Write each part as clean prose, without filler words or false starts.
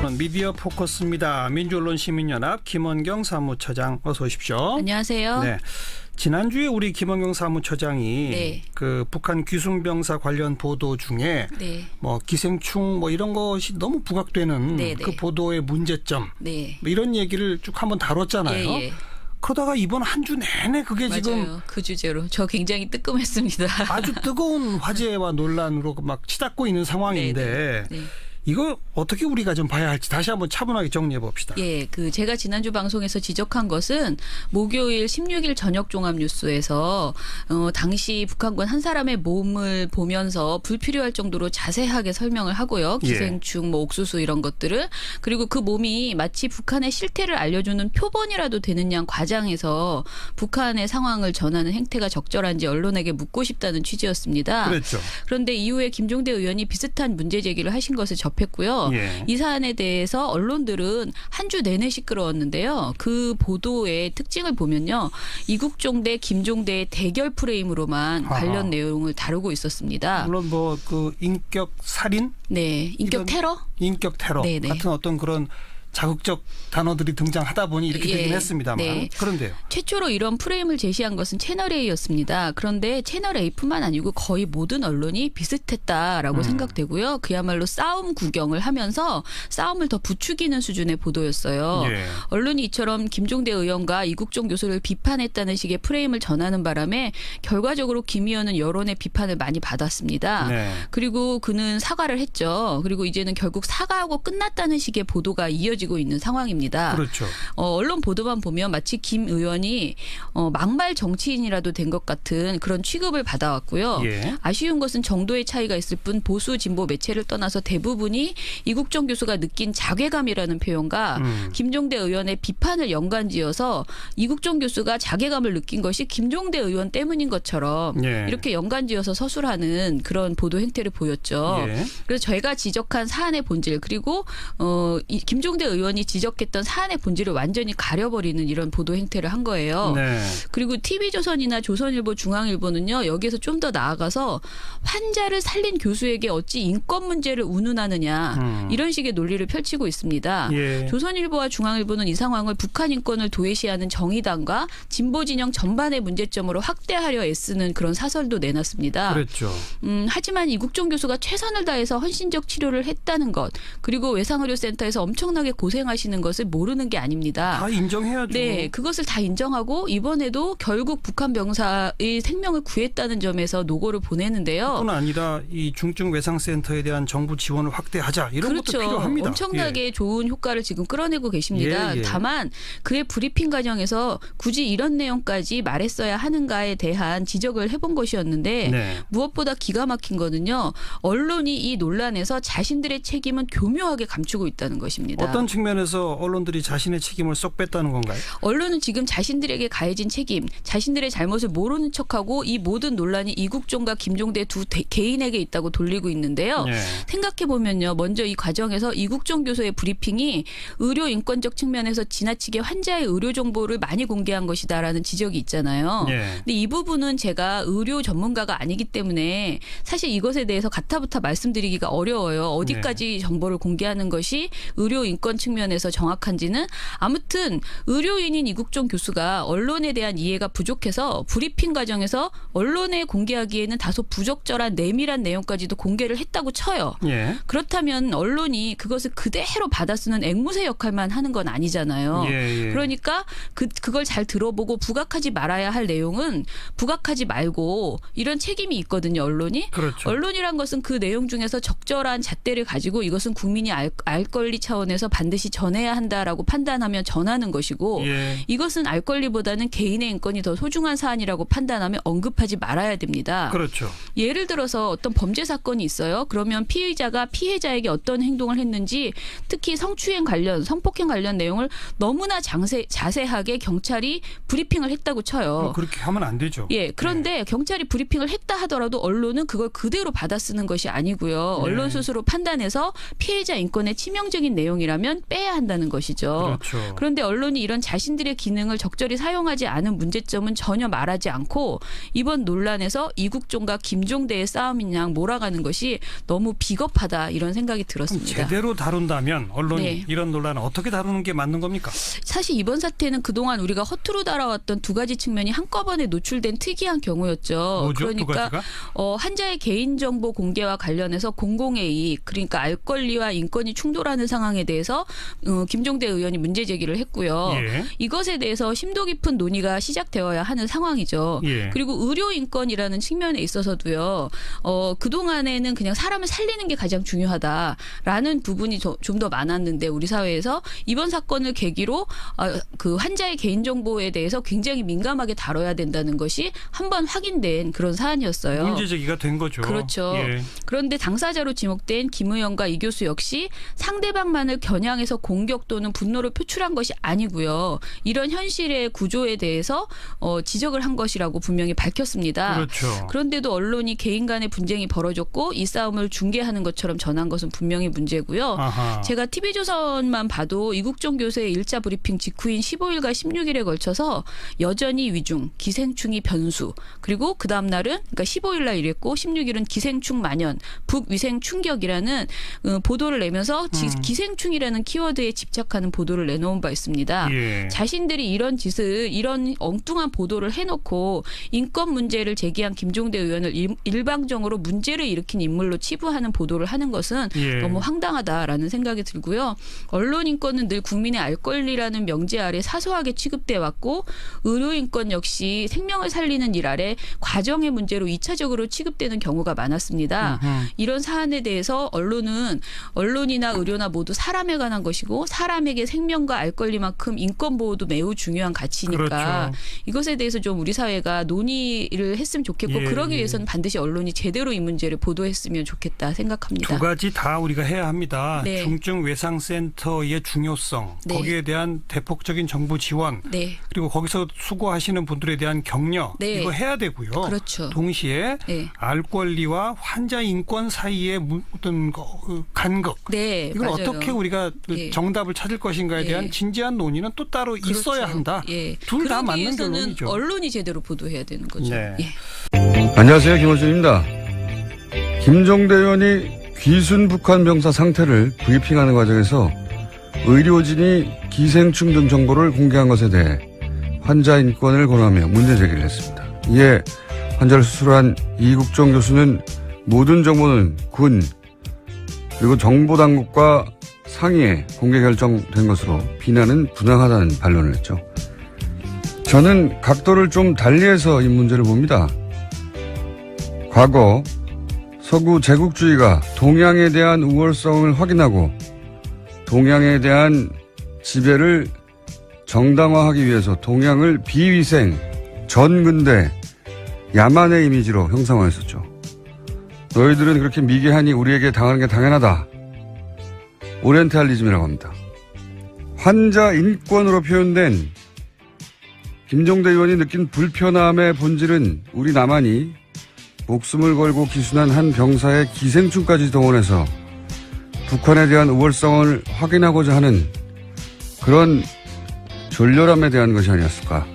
저는 미디어 포커스입니다. 민주언론시민연합 김원경 사무처장 어서 오십시오. 안녕하세요. 네. 지난주에 우리 김원경 사무처장이 그 북한 귀순병사 관련 보도 중에 뭐 기생충 뭐 이런 것이 너무 부각되는 그 보도의 문제점 뭐 이런 얘기를 쭉 한번 다뤘잖아요. 그러다가 이번 한 주 내내 그게 맞아요. 지금 그 주제로 저 굉장히 뜨끔했습니다. 아주 뜨거운 화제와 논란으로 막 치닫고 있는 상황인데 이거 어떻게 우리가 좀 봐야 할지 다시 한번 차분하게 정리해 봅시다. 예, 제가 지난주 방송에서 지적한 것은 목요일 16일 저녁 종합 뉴스에서 당시 북한군 한 사람의 몸을 보면서 불필요할 정도로 자세하게 설명을 하고요. 기생충, 뭐 옥수수 이런 것들을. 그리고 그 몸이 마치 북한의 실태를 알려주는 표본이라도 되는 양 과장해서 북한의 상황을 전하는 행태가 적절한지 언론에게 묻고 싶다는 취지였습니다. 그렇죠. 그런데 이후에 김종대 의원이 비슷한 문제 제기를 하신 것을 접했고요. 이 사안에 대해서 언론들은 한 주 내내 시끄러웠는데요. 그 보도의 특징을 보면요. 이국종 대 김종대의 대결 프레임으로만 관련 내용을 다루고 있었습니다. 물론 뭐 그 인격 살인? 네. 인격 테러? 인격 테러 같은 어떤 그런 자극적 단어들이 등장하다 보니 이렇게 되긴 했습니다만. 그런데요. 최초로 이런 프레임을 제시한 것은 채널A였습니다. 그런데 채널A뿐만 아니고 거의 모든 언론이 비슷했다라고 생각되고요. 그야말로 싸움 구경을 하면서 싸움을 더 부추기는 수준의 보도였어요. 언론이 이처럼 김종대 의원과 이국종 교수를 비판했다는 식의 프레임을 전하는 바람에 결과적으로 김 의원은 여론의 비판을 많이 받았습니다. 그리고 그는 사과를 했죠. 그리고 이제는 결국 사과하고 끝났다는 식의 보도가 이어지고 있는 상황입니다. 그렇죠. 언론 보도만 보면 마치 김 의원이 막말 정치인이라도 된 것 같은 그런 취급을 받아왔고요. 아쉬운 것은 정도의 차이가 있을 뿐 보수 진보 매체를 떠나서 대부분이 이국종 교수가 느낀 자괴감이라는 표현과 김종대 의원의 비판을 연관지어서 이국종 교수가 자괴감을 느낀 것이 김종대 의원 때문인 것처럼 이렇게 연관지어서 서술하는 그런 보도 행태를 보였죠. 그래서 저희가 지적한 사안의 본질 그리고 김종대 의원이 지적했던 사안의 본질을 완전히 가려버리는 이런 보도 행태를 한 거예요. 그리고 TV조선이나 조선일보, 중앙일보는요. 여기에서 좀 더 나아가서 환자를 살린 교수에게 어찌 인권 문제를 운운하느냐 이런 식의 논리를 펼치고 있습니다. 조선일보와 중앙일보는 이 상황을 북한 인권을 도외시하는 정의당과 진보 진영 전반의 문제점으로 확대하려 애쓰는 그런 사설도 내놨습니다. 그렇죠. 하지만 이국종 교수가 최선을 다해서 헌신적 치료를 했다는 것 그리고 외상의료센터에서 엄청나게 고생하시는 것을 모르는 게 아닙니다. 다 인정해야죠. 네, 그것을 다 인정하고 이번에도 결국 북한 병사의 생명을 구했다는 점에서 노고를 보내는데요. 뿐 아니라 이 중증 외상센터에 대한 정부 지원을 확대하자 이런 것도 필요합니다. 엄청나게 좋은 효과를 지금 끌어내고 계십니다. 다만 그의 브리핑 과정에서 굳이 이런 내용까지 말했어야 하는가에 대한 지적을 해본 것이었는데 무엇보다 기가 막힌 거는요. 언론이 이 논란에서 자신들의 책임은 교묘하게 감추고 있다는 것입니다. 어떤 측면에서 언론들이 자신의 책임을 쏙 뺐다는 건가요? 언론은 지금 자신들에게 가해진 책임, 자신들의 잘못을 모르는 척하고 이 모든 논란이 이국종과 김종대 두 개인에게 있다고 돌리고 있는데요. 생각해보면요. 먼저 이 과정에서 이국종 교수의 브리핑이 의료 인권적 측면에서 지나치게 환자의 의료 정보를 많이 공개한 것이다라는 지적이 있잖아요. 근데 이 부분은 제가 의료 전문가가 아니기 때문에 사실 이것에 대해서 가타부타 말씀드리기가 어려워요. 어디까지 정보를 공개하는 것이 의료 인권 측면에서 정확한지는 아무튼 의료인인 이국종 교수가 언론에 대한 이해가 부족해서 브리핑 과정에서 언론에 공개하기에는 다소 부적절한 내밀한 내용까지도 공개를 했다고 쳐요. 그렇다면 언론이 그것을 그대로 받아 쓰는 앵무새 역할만 하는 건 아니잖아요. 그러니까 그걸 잘 들어보고 부각하지 말아야 할 내용은 부각하지 말고 이런 책임이 있거든요. 언론이. 언론이란 것은 그 내용 중에서 적절한 잣대를 가지고 이것은 국민이 알 권리 차원에서 반드시 전해야 한다라고 판단하면 전하는 것이고 이것은 알 권리보다는 개인의 인권이 더 소중한 사안이라고 판단하면 언급하지 말아야 됩니다. 예를 들어서 어떤 범죄 사건이 있어요. 그러면 피의자가 피해자에게 어떤 행동을 했는지 특히 성추행 관련, 성폭행 관련 내용을 너무나 자세하게 경찰이 브리핑을 했다고 쳐요. 그렇게 하면 안 되죠. 그런데 경찰이 브리핑을 했다 하더라도 언론은 그걸 그대로 받아 쓰는 것이 아니고요. 언론 스스로 판단해서 피해자 인권에 치명적인 내용이라면 있으면 빼야 한다는 것이죠. 그렇죠. 그런데 언론이 이런 자신들의 기능을 적절히 사용하지 않은 문제점은 전혀 말하지 않고 이번 논란에서 이국종과 김종대의 싸움인 양 몰아가는 것이 너무 비겁하다 이런 생각이 들었습니다. 제대로 다룬다면 언론이 이런 논란을 어떻게 다루는 게 맞는 겁니까? 사실 이번 사태는 그동안 우리가 허투루 달아왔던 두 가지 측면이 한꺼번에 노출된 특이한 경우였죠. 뭐죠? 그러니까 환자의 개인정보 공개와 관련해서 공공의 이익, 그러니까 알 권리와 인권이 충돌하는 상황에 대해서 김종대 의원이 문제 제기를 했고요. 예. 이것에 대해서 심도 깊은 논의가 시작되어야 하는 상황이죠. 예. 그리고 의료 인권이라는 측면에 있어서도요. 그동안에는 그냥 사람을 살리는 게 가장 중요하다라는 부분이 좀 더 많았는데 우리 사회에서 이번 사건을 계기로 그 환자의 개인정보에 대해서 굉장히 민감하게 다뤄야 된다는 것이 한번 확인된 그런 사안이었어요. 문제 제기가 된 거죠. 그렇죠. 예. 그런데 당사자로 지목된 김 의원과 이 교수 역시 상대방만을 겨냥해서 공격 또는 분노를 표출한 것이 아니고요. 이런 현실의 구조에 대해서 지적을 한 것이라고 분명히 밝혔습니다. 그렇죠. 그런데도 언론이 개인 간의 분쟁이 벌어졌고 이 싸움을 중계하는 것처럼 전한 것은 분명히 문제고요. 아하. 제가 TV조선만 봐도 이국종 교수의 1차 브리핑 직후인 15일과 16일에 걸쳐서 여전히 위중, 기생충이 변수, 그리고 그 다음 날은 그러니까 15일 날 이랬고 16일은 기생충 만연, 북위생 충격이라는 보도를 내면서 기생충이라는 키워드에 집착하는 보도를 내놓은 바 있습니다. 예. 자신들이 이런 짓을 이런 엉뚱한 보도를 해놓고 인권 문제를 제기한 김종대 의원을 일방적으로 문제를 일으킨 인물로 치부하는 보도를 하는 것은 너무 황당하다라는 생각이 들고요. 언론 인권은 늘 국민의 알 권리라는 명제 아래 사소하게 취급돼 왔고 의료 인권 역시 생명을 살리는 일 아래 과정의 문제로 2차적으로 취급되는 경우가 많았습니다. 이런 사안에 대해서 언론이나 의료나 모두 사람에 관한 것이고 사람에게 생명과 알 권리만큼 인권 보호도 매우 중요한 가치니까 그렇죠. 이것에 대해서 좀 우리 사회가 논의를 했으면 좋겠고 그러기 위해서는 반드시 언론이 제대로 이 문제를 보도했으면 좋겠다 생각합니다. 두 가지 다 우리가 해야 합니다. 네. 중증외상센터의 중요성, 네. 거기에 대한 대폭적인 정부 지원, 네. 그리고 거기서 수고하시는 분들에 대한 격려, 네. 이거 해야 되고요. 그렇죠. 동시에 네. 알 권리와 환자 인권 사이의 어떤 간극, 네, 이걸 맞아요. 어떻게 우리가 예. 정답을 찾을 것인가에 대한 진지한 논의는 또 따로 그렇죠. 있어야 한다. 예. 둘 다 맞는 위해서는 결론이죠. 언론이 제대로 보도해야 되는 거죠. 네. 예. 안녕하세요. 김호준입니다. 김종대 의원이 귀순 북한 병사 상태를 브리핑하는 과정에서 의료진이 기생충 등 정보를 공개한 것에 대해 환자 인권을 권하며 문제 제기를 했습니다. 이에 환자를 수술한 이국종 교수는 모든 정보는 군 그리고 정보당국과 상의에 공개 결정된 것으로 비난은 부당하다는 반론을 했죠. 저는 각도를 좀 달리해서 이 문제를 봅니다. 과거 서구 제국주의가 동양에 대한 우월성을 확인하고 동양에 대한 지배를 정당화하기 위해서 동양을 비위생, 전근대, 야만의 이미지로 형상화했었죠. 너희들은 그렇게 미개하니 우리에게 당하는 게 당연하다. 오리엔탈리즘이라고 합니다. 환자 인권으로 표현된 김종대 의원이 느낀 불편함의 본질은 우리 남한이 목숨을 걸고 기순한 한 병사의 기생충까지 동원해서 북한에 대한 우월성을 확인하고자 하는 그런 졸렬함에 대한 것이 아니었을까.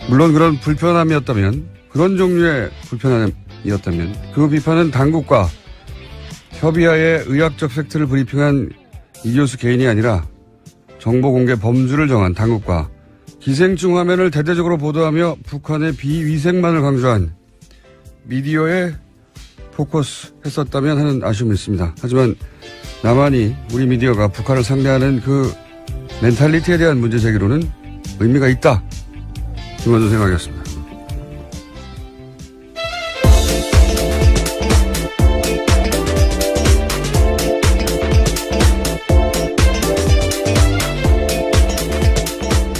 물론 그런 불편함이었다면, 그런 종류의 불편함이었다면 그 비판은 당국과 협의하에 의학적 팩트를 브리핑한 이 교수 개인이 아니라 정보 공개 범주를 정한 당국과 기생충 화면을 대대적으로 보도하며 북한의 비위생만을 강조한 미디어에 포커스 했었다면 하는 아쉬움이 있습니다. 하지만 남한이 우리 미디어가 북한을 상대하는 그 멘탈리티에 대한 문제 제기로는 의미가 있다. 김원준 생각이었습니다.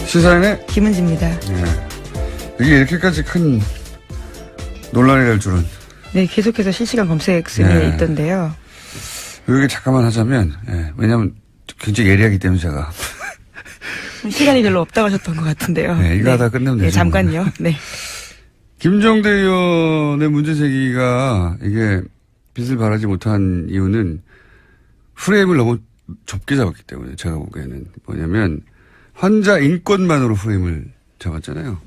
시사인의 김은지입니다. 네. 이게 이렇게까지 큰 논란이 될 줄은. 네, 계속해서 실시간 검색 순위에 있던데요. 여기 잠깐만 하자면, 왜냐면 굉장히 예리하기 때문에 제가. 시간이 별로 없다고 하셨던 것 같은데요. 네, 이거 하다 끝내면 되죠. 네, 잠깐요. 네. 김종대 의원의 문제 제기가 이게 빛을 발하지 못한 이유는 프레임을 너무 좁게 잡았기 때문에 제가 보기에는 뭐냐면 환자 인권만으로 프레임을 잡았잖아요.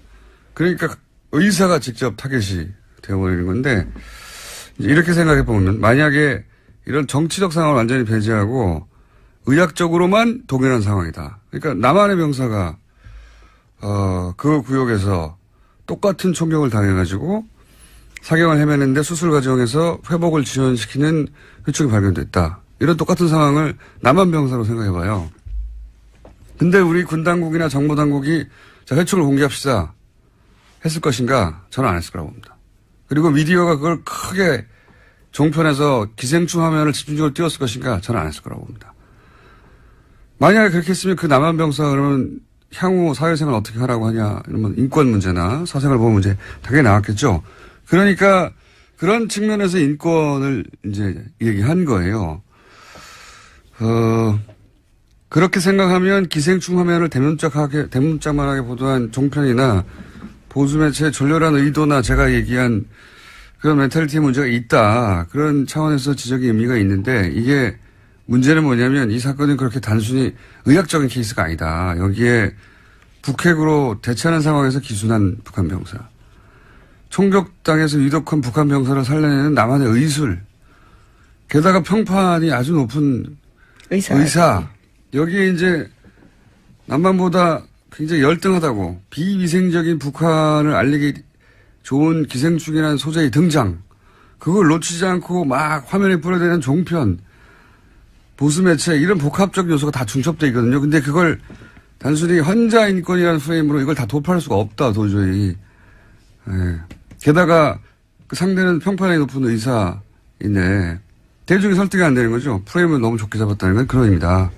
그러니까 의사가 직접 타겟이 되어버리는 건데 이렇게 생각해 보면 만약에 이런 정치적 상황을 완전히 배제하고 의학적으로만 동일한 상황이다. 그러니까 남한의 병사가 그 구역에서 똑같은 총격을 당해가지고 사경을 헤매는데 수술 과정에서 회복을 지연시키는 회충이 발견됐다. 이런 똑같은 상황을 남한 병사로 생각해봐요. 근데 우리 군 당국이나 정보 당국이 자, 회충을 공개합시다 했을 것인가? 저는 안 했을 거라고 봅니다. 그리고 미디어가 그걸 크게 종편에서 기생충 화면을 집중적으로 띄웠을 것인가? 저는 안 했을 거라고 봅니다. 만약에 그렇게 했으면 그 남한 병사가 그러면 향후 사회생활 어떻게 하라고 하냐, 이러면 인권 문제나 사생활 보호 문제 당연히 나왔겠죠. 그러니까 그런 측면에서 인권을 이제 얘기한 거예요. 그렇게 생각하면 기생충 화면을 대문짝만하게 보도한 종편이나 보수매체의 졸렬한 의도나 제가 얘기한 그런 멘탈리티 문제가 있다. 그런 차원에서 지적의 의미가 있는데 이게 문제는 뭐냐면 이 사건은 그렇게 단순히 의학적인 케이스가 아니다. 여기에 북핵으로 대처하는 상황에서 기순한 북한 병사. 총격당해서 유독한 북한 병사를 살려내는 남한의 의술. 게다가 평판이 아주 높은 의사. 여기에 이제 남한보다 굉장히 열등하다고 비위생적인 북한을 알리기 좋은 기생충이라는 소재의 등장. 그걸 놓치지 않고 막 화면에 뿌려대는 종편. 보수 매체 이런 복합적 요소가 다 중첩되어 있거든요. 근데 그걸 단순히 환자 인권이라는 프레임으로 이걸 다 도파할 수가 없다 도저히. 예. 게다가 그 상대는 평판이 높은 의사인데 대중이 설득이 안 되는 거죠. 프레임을 너무 좁게 잡았다는 건 그런 의미다.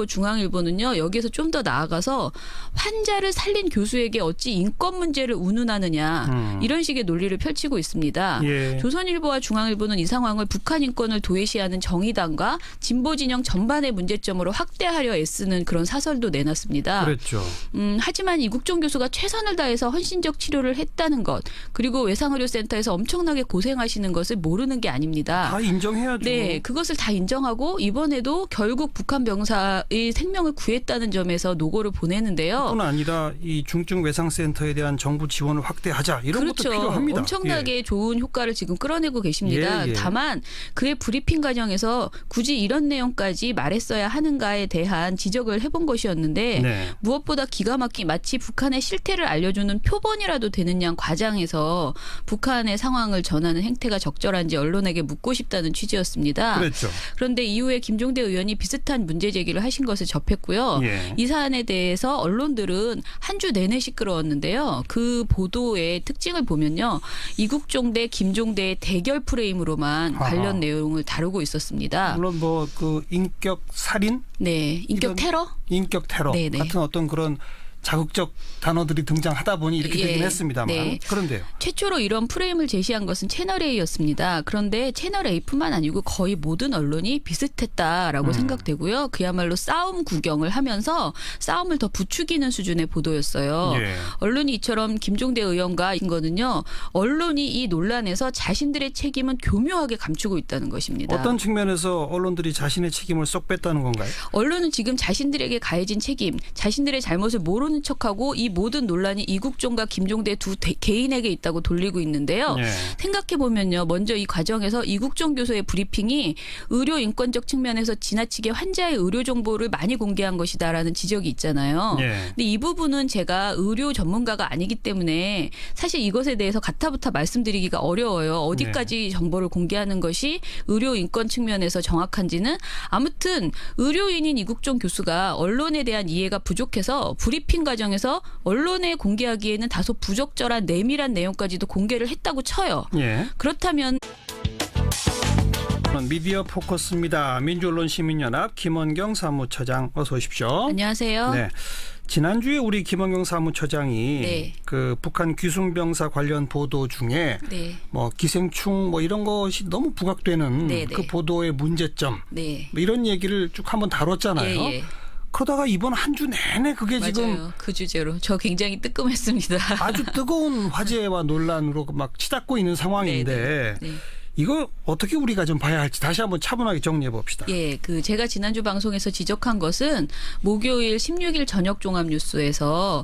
중앙일보는요. 여기에서 좀 더 나아가서 환자를 살린 교수에게 어찌 인권 문제를 운운하느냐 이런 식의 논리를 펼치고 있습니다. 예. 조선일보와 중앙일보는 이 상황을 북한 인권을 도외시하는 정의당과 진보 진영 전반의 문제점으로 확대하려 애쓰는 그런 사설도 내놨습니다. 그렇죠. 하지만 이국종 교수가 최선을 다해서 헌신적 치료를 했다는 것 그리고 외상의료센터에서 엄청나게 고생하시는 것을 모르는 게 아닙니다. 다 인정해야죠. 네, 그것을 다 인정하고 이번에도 결국 북한 병사 이 생명을 구했다는 점에서 노고를 보내는데요. 뿐 아니라 이 중증 외상센터에 대한 정부 지원을 확대하자 이런 그렇죠. 것도 필요합니다. 엄청나게 좋은 효과를 지금 끌어내고 계십니다. 다만 그의 브리핑 과정에서 굳이 이런 내용까지 말했어야 하는가에 대한 지적을 해본 것이었는데 무엇보다 기가 막힌 마치 북한의 실태를 알려주는 표본이라도 되는 양 과장해서 북한의 상황을 전하는 행태가 적절한지 언론에게 묻고 싶다는 취지였습니다. 그렇죠. 그런데 이후에 김종대 의원이 비슷한 문제 제기를 하신 것을 접했고요. 이 사안에 대해서 언론들은 한 주 내내 시끄러웠는데요. 그 보도의 특징을 보면요. 이국종 대 김종대의 대결 프레임으로만 관련 내용을 다루고 있었습니다. 물론 뭐 그 인격 살인? 네. 인격 테러? 인격 테러 같은 어떤 그런 자극적 단어들이 등장하다 보니 이렇게 되긴 했습니다만. 그런데요. 최초로 이런 프레임을 제시한 것은 채널A였습니다. 그런데 채널A뿐만 아니고 거의 모든 언론이 비슷했다라고 생각되고요. 그야말로 싸움 구경을 하면서 싸움을 더 부추기는 수준의 보도였어요. 언론이 이처럼 김종대 의원과 인 거는요. 언론이 이 논란에서 자신들의 책임은 교묘하게 감추고 있다는 것입니다. 어떤 측면에서 언론들이 자신의 책임을 쏙 뺐다는 건가요? 언론은 지금 자신들에게 가해진 책임, 자신들의 잘못을 모르는 척하고 이 모든 논란이 이국종과 김종대 두 개인에게 있다고 돌리고 있는데요. 생각해보면요. 먼저 이 과정에서 이국종 교수의 브리핑이 의료 인권적 측면에서 지나치게 환자의 의료 정보를 많이 공개한 것이다라는 지적이 있잖아요. 근데 이 부분은 제가 의료 전문가가 아니기 때문에 사실 이것에 대해서 가타부타 말씀드리기가 어려워요. 어디까지 정보를 공개하는 것이 의료 인권 측면에서 정확한지는 아무튼 의료인인 이국종 교수가 언론에 대한 이해가 부족해서 브리핑 과정에서 언론에 공개하기에는 다소 부적절한 내밀한 내용까지도 공개를 했다고 쳐요. 그렇다면 미디어 포커스입니다. 민주언론시민연합 김원경 사무처장 어서 오십시오. 안녕하세요. 네. 지난주에 우리 김원경 사무처장이 그 북한 귀순병사 관련 보도 중에 뭐 기생충 뭐 이런 것이 너무 부각되는 그 보도의 문제점 뭐 이런 얘기를 쭉 한번 다뤘잖아요. 그러다가 이번 한 주 내내 그게 맞아요. 지금 그 주제로 저 굉장히 뜨끔했습니다. 아주 뜨거운 화제와 논란으로 막 치닫고 있는 상황인데 이거 어떻게 우리가 좀 봐야 할지 다시 한번 차분하게 정리해 봅시다. 예, 제가 지난주 방송에서 지적한 것은 목요일 16일 저녁 종합 뉴스에서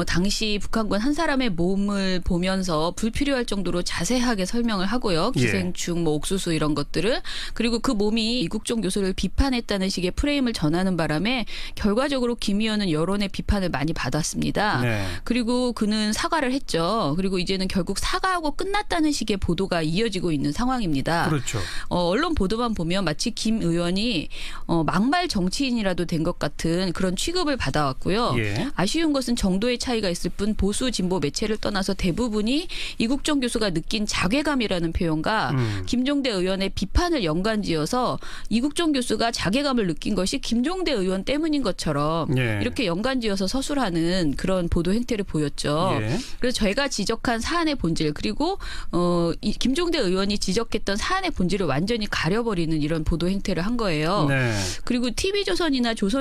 당시 북한군 한 사람의 몸을 보면서 불필요할 정도로 자세하게 설명을 하고요. 기생충, 뭐 옥수수 이런 것들을. 그리고 그 몸이 이국종 교수를 비판했다는 식의 프레임을 전하는 바람에 결과적으로 김 의원은 여론의 비판을 많이 받았습니다. 네. 그리고 그는 사과를 했죠. 그리고 이제는 결국 사과하고 끝났다는 식의 보도가 이어지고 있는 상황입니다. 그렇죠. 언론 보도만 보면 마치 김 의원이 막말 정치인이라도 된 것 같은 그런 취급을 받아왔고요. 예. 아쉬운 것은 정도의 차이가 있을 뿐 보수 진보 매체를 떠나서 대부분이 이국종 교수가 느낀 자괴감이라는 표현과 김종대 의원의 비판을 연관지어서 이국종 교수가 자괴감을 느낀 것이 김종대 의원 때문인 것처럼 예. 이렇게 연관지어서 서술하는 그런 보도 행태를 보였죠. 예. 그래서 저희가 지적한 사안의 본질 그리고 김종대 의원이 지적했던 사안의 본질을 완전히 가려버리는 이런 보도 행태를 한 거예요. 네. 그리고 TV조선이나 조선일보